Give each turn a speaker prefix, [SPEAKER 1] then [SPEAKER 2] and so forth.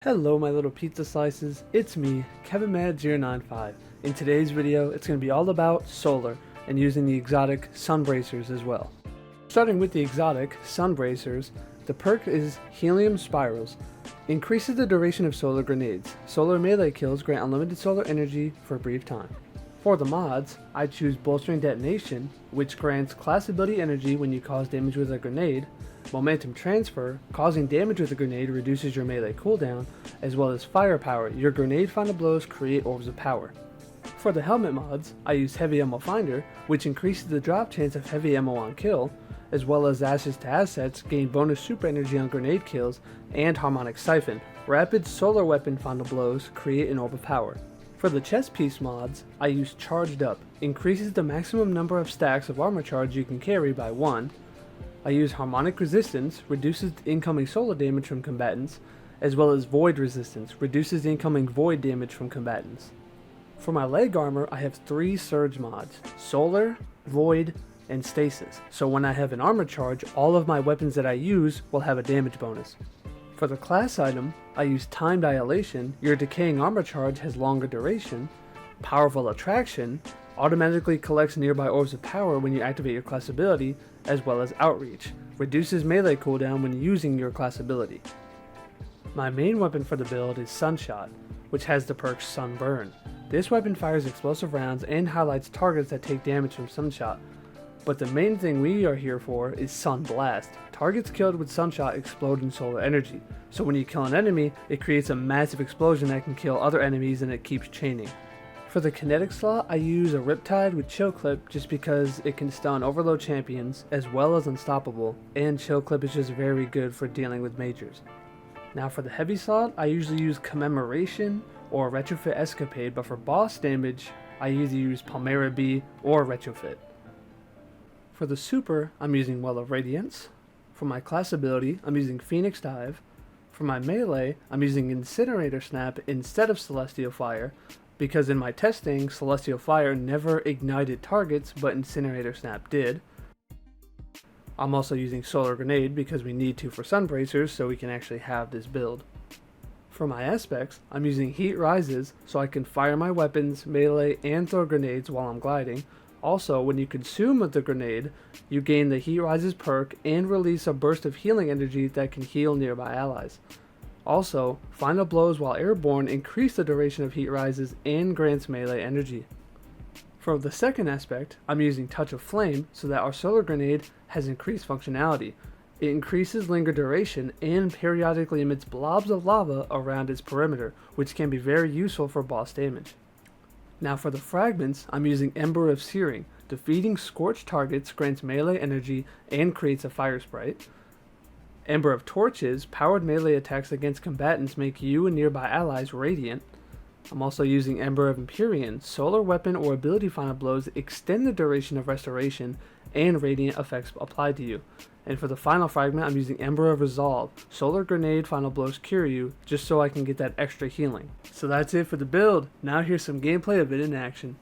[SPEAKER 1] Hello my little pizza slices, it's me, KevinMad095. In today's video, it's going to be all about solar and using the exotic Sunbracers as well. Starting with the exotic Sunbracers, the perk is Helium Spirals. Increases the duration of solar grenades. Solar melee kills grant unlimited solar energy for a brief time. For the mods, I choose Bolstering Detonation, which grants class ability energy when you cause damage with a grenade. Momentum Transfer, causing damage with a grenade reduces your melee cooldown, as well as Firepower, your grenade final blows create orbs of power. For the helmet mods, I use Heavy Ammo Finder, which increases the drop chance of heavy ammo on kill, as well as Ashes to Assets gain bonus super energy on grenade kills, and Harmonic Siphon, rapid solar weapon final blows create an orb of power. For the chest piece mods, I use Charged Up, increases the maximum number of stacks of armor charge you can carry by 1. I use Harmonic Resistance, reduces the incoming solar damage from combatants, as well as Void Resistance, reduces the incoming void damage from combatants. For my leg armor, I have 3 surge mods, Solar, Void, and Stasis, so when I have an armor charge, all of my weapons that I use will have a damage bonus. For the class item, I use Time Dilation, your decaying armor charge has longer duration, Powerful Attraction, automatically collects nearby orbs of power when you activate your class ability, as well as Outreach, reduces melee cooldown when using your class ability. My main weapon for the build is Sunshot, which has the perk Sunburn. This weapon fires explosive rounds and highlights targets that take damage from Sunshot, but the main thing we are here for is Sunblast. Targets killed with Sunshot explode in solar energy, so when you kill an enemy, it creates a massive explosion that can kill other enemies and it keeps chaining. For the kinetic slot, I use a Riptide with Chill Clip just because it can stun overload champions as well as Unstoppable, and Chill Clip is just very good for dealing with majors. Now for the heavy slot, I usually use Commemoration or Retrofit Escapade, but for boss damage, I either use Palmyra B or Retrofit. For the super, I'm using Well of Radiance. For my class ability, I'm using Phoenix Dive. For my melee, I'm using Incinerator Snap instead of Celestial Fire, because in my testing, Celestial Fire never ignited targets, but Incinerator Snap did. I'm also using Solar Grenade because we need to for Sunbracers, so we can actually have this build. For my aspects, I'm using Heat Rises so I can fire my weapons, melee, and throw grenades while I'm gliding. Also, when you consume the grenade, you gain the Heat Rises perk and release a burst of healing energy that can heal nearby allies. Also, final blows while airborne increase the duration of Heat Rises and grants melee energy. For the second aspect, I'm using Touch of Flame so that our solar grenade has increased functionality. It increases linger duration and periodically emits blobs of lava around its perimeter, which can be very useful for boss damage. Now for the fragments, I'm using Ember of Searing. Defeating scorched targets grants melee energy and creates a fire sprite. Ember of Torches, powered melee attacks against combatants make you and nearby allies radiant. I'm also using Ember of Empyrean. Solar weapon or ability final blows extend the duration of restoration and radiant effects applied to you. And for the final fragment, I'm using Ember of Resolve. Solar grenade final blows cure you, just so I can get that extra healing. So that's it for the build. Now here's some gameplay of it in action.